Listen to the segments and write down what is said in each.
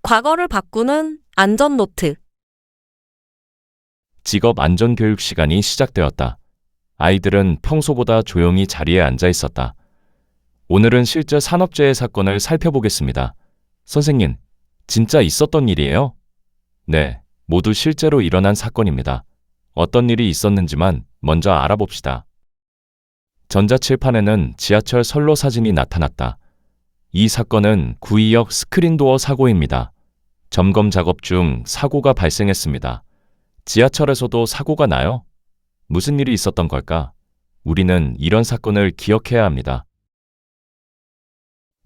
과거를 바꾸는 안전 노트. 직업 안전 교육 시간이 시작되었다. 아이들은 평소보다 조용히 자리에 앉아 있었다. 오늘은 실제 산업재해 사건을 살펴보겠습니다. 선생님, 진짜 있었던 일이에요? 네, 모두 실제로 일어난 사건입니다. 어떤 일이 있었는지만 먼저 알아봅시다. 전자칠판에는 지하철 선로 사진이 나타났다. 이 사건은 구의역 스크린도어 사고입니다. 점검 작업 중 사고가 발생했습니다. 지하철에서도 사고가 나요? 무슨 일이 있었던 걸까? 우리는 이런 사건을 기억해야 합니다.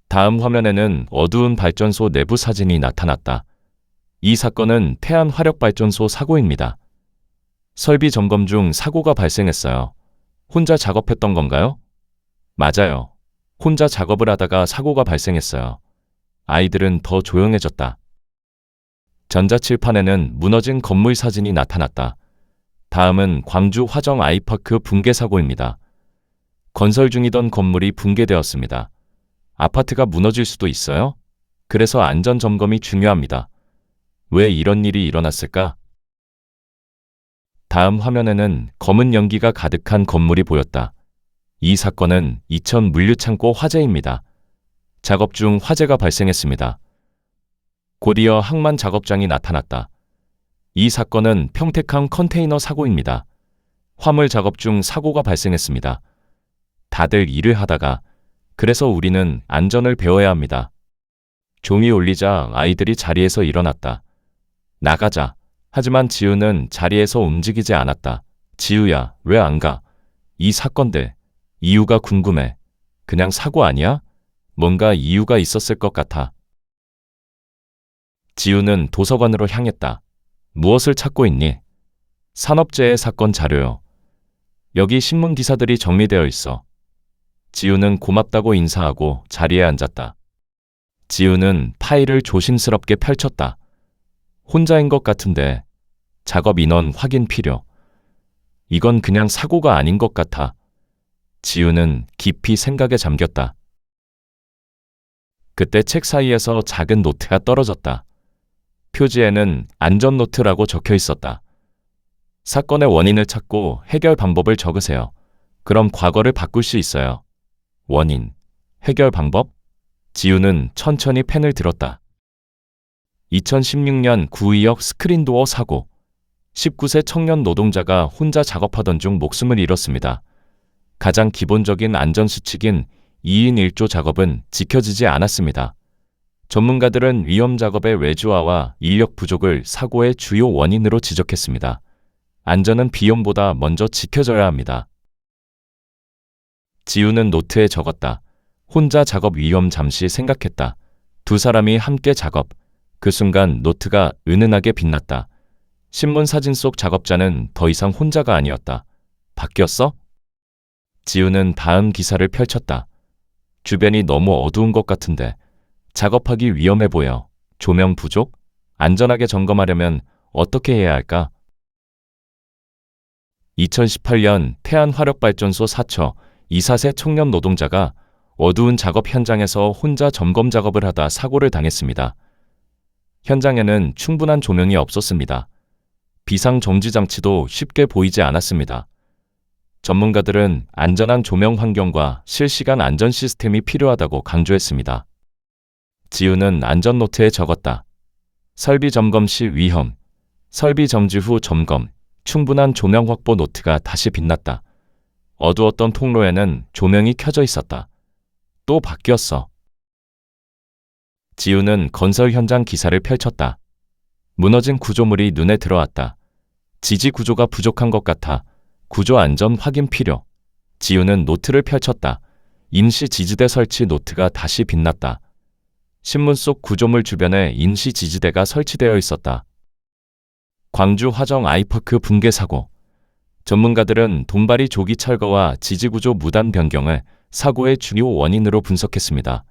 다음 화면에는 어두운 발전소 내부 사진이 나타났다. 이 사건은 태안화력발전소 사고입니다. 설비 점검 중 사고가 발생했어요. 혼자 작업했던 건가요? 맞아요. 혼자 작업을 하다가 사고가 발생했어요. 아이들은 더 조용해졌다. 전자칠판에는 무너진 건물 사진이 나타났다. 다음은 광주 화정 아이파크 붕괴 사고입니다. 건설 중이던 건물이 붕괴되었습니다. 아파트가 무너질 수도 있어요? 그래서 안전 점검이 중요합니다. 왜 이런 일이 일어났을까? 다음 화면에는 검은 연기가 가득한 건물이 보였다. 이 사건은 이천 물류창고 화재입니다. 작업 중 화재가 발생했습니다. 곧이어 항만 작업장이 나타났다. 이 사건은 평택항 컨테이너 사고입니다. 화물 작업 중 사고가 발생했습니다. 다들 일을 하다가 그래서 우리는 안전을 배워야 합니다. 종이 울리자 아이들이 자리에서 일어났다. 나가자. 하지만 지우는 자리에서 움직이지 않았다. 지우야, 왜 안 가? 이 사건들, 이유가 궁금해. 그냥 사고 아니야? 뭔가 이유가 있었을 것 같아. 지우는 도서관으로 향했다. 무엇을 찾고 있니? 산업재해 사건 자료요. 여기 신문 기사들이 정리되어 있어. 지우는 고맙다고 인사하고 자리에 앉았다. 지우는 파일을 조심스럽게 펼쳤다. 혼자인 것 같은데 작업 인원 확인 필요. 이건 그냥 사고가 아닌 것 같아. 지우는 깊이 생각에 잠겼다. 그때 책 사이에서 작은 노트가 떨어졌다. 표지에는 안전노트라고 적혀 있었다. 사건의 원인을 찾고 해결 방법을 적으세요. 그럼 과거를 바꿀 수 있어요. 원인, 해결 방법? 지우는 천천히 펜을 들었다. 2016년 구의역 스크린도어 사고. 19세 청년 노동자가 혼자 작업하던 중 목숨을 잃었습니다. 가장 기본적인 안전수칙인 2인 1조 작업은 지켜지지 않았습니다. 전문가들은 위험 작업의 외주화와 인력 부족을 사고의 주요 원인으로 지적했습니다. 안전은 비용보다 먼저 지켜져야 합니다. 지우는 노트에 적었다. 혼자 작업 위험 잠시 생각했다. 두 사람이 함께 작업. 그 순간 노트가 은은하게 빛났다. 신문 사진 속 작업자는 더 이상 혼자가 아니었다. 바뀌었어? 지우는 다음 기사를 펼쳤다. 주변이 너무 어두운 것 같은데 작업하기 위험해 보여. 조명 부족? 안전하게 점검하려면 어떻게 해야 할까? 2018년 태안화력발전소 사처 24세 청년 노동자가 어두운 작업 현장에서 혼자 점검 작업을 하다 사고를 당했습니다. 현장에는 충분한 조명이 없었습니다. 비상정지 장치도 쉽게 보이지 않았습니다. 전문가들은 안전한 조명 환경과 실시간 안전 시스템이 필요하다고 강조했습니다. 지우는 안전노트에 적었다. 설비 점검 시 위험, 설비 정지 후 점검, 충분한 조명 확보. 노트가 다시 빛났다. 어두웠던 통로에는 조명이 켜져 있었다. 또 바뀌었어. 지우는 건설 현장 기사를 펼쳤다. 무너진 구조물이 눈에 들어왔다. 지지 구조가 부족한 것 같아. 구조 안전 확인 필요. 지우는 노트를 펼쳤다. 임시 지지대 설치. 노트가 다시 빛났다. 신문 속 구조물 주변에 임시 지지대가 설치되어 있었다. 광주 화정 아이파크 붕괴 사고. 전문가들은 돈발이 조기 철거와 지지구조 무단 변경을 사고의 주요 원인으로 분석했습니다.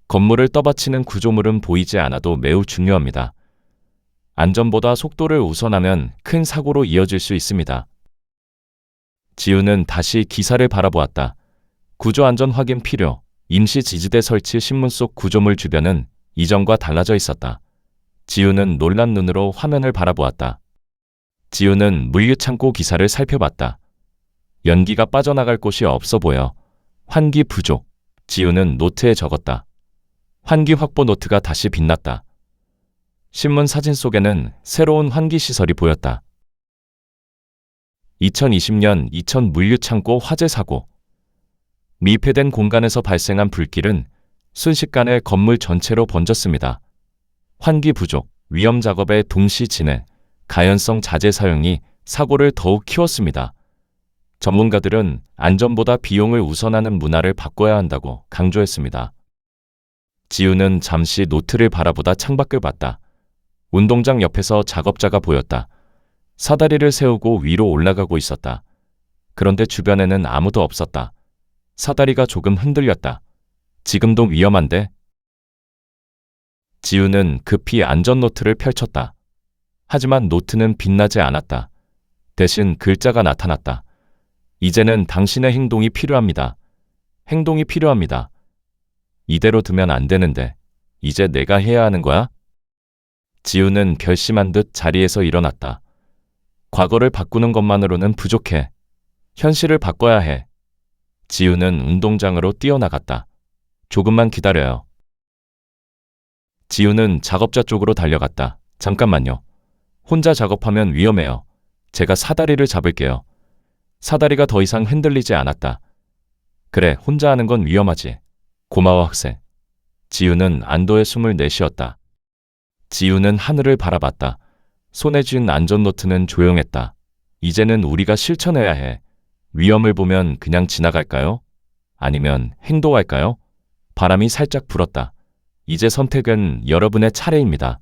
건물을 떠받치는 구조물은 보이지 않아도 매우 중요합니다. 안전보다 속도를 우선하면 큰 사고로 이어질 수 있습니다. 지우는 다시 기사를 바라보았다. 구조 안전 확인 필요. 임시 지지대 설치. 신문 속 구조물 주변은 이전과 달라져 있었다. 지우는 놀란 눈으로 화면을 바라보았다. 지우는 물류창고 기사를 살펴봤다. 연기가 빠져나갈 곳이 없어 보여. 환기 부족. 지우는 노트에 적었다. 환기 확보 노트가 다시 빛났다. 신문 사진 속에는 새로운 환기 시설이 보였다. 2020년 이천 물류창고 화재 사고. 미폐된 공간에서 발생한 불길은 순식간에 건물 전체로 번졌습니다. 환기 부족, 위험 작업의 동시 진행, 가연성 자재 사용이 사고를 더욱 키웠습니다. 전문가들은 안전보다 비용을 우선하는 문화를 바꿔야 한다고 강조했습니다. 지우는 잠시 노트를 바라보다 창밖을 봤다. 운동장 옆에서 작업자가 보였다. 사다리를 세우고 위로 올라가고 있었다. 그런데 주변에는 아무도 없었다. 사다리가 조금 흔들렸다. 지금도 위험한데? 지우는 급히 안전 노트를 펼쳤다. 하지만 노트는 빛나지 않았다. 대신 글자가 나타났다. 이제는 당신의 행동이 필요합니다. 행동이 필요합니다. 이대로 두면 안 되는데, 이제 내가 해야 하는 거야? 지우는 결심한 듯 자리에서 일어났다. 과거를 바꾸는 것만으로는 부족해. 현실을 바꿔야 해. 지우는 운동장으로 뛰어나갔다. 조금만 기다려요. 지우는 작업자 쪽으로 달려갔다. 잠깐만요. 혼자 작업하면 위험해요. 제가 사다리를 잡을게요. 사다리가 더 이상 흔들리지 않았다. 그래, 혼자 하는 건 위험하지. 고마워, 학생. 지우는 안도의 숨을 내쉬었다. 지우는 하늘을 바라봤다. 손에 쥔 안전노트는 조용했다. 이제는 우리가 실천해야 해. 위험을 보면 그냥 지나갈까요? 아니면 행동할까요? 바람이 살짝 불었다. 이제 선택은 여러분의 차례입니다.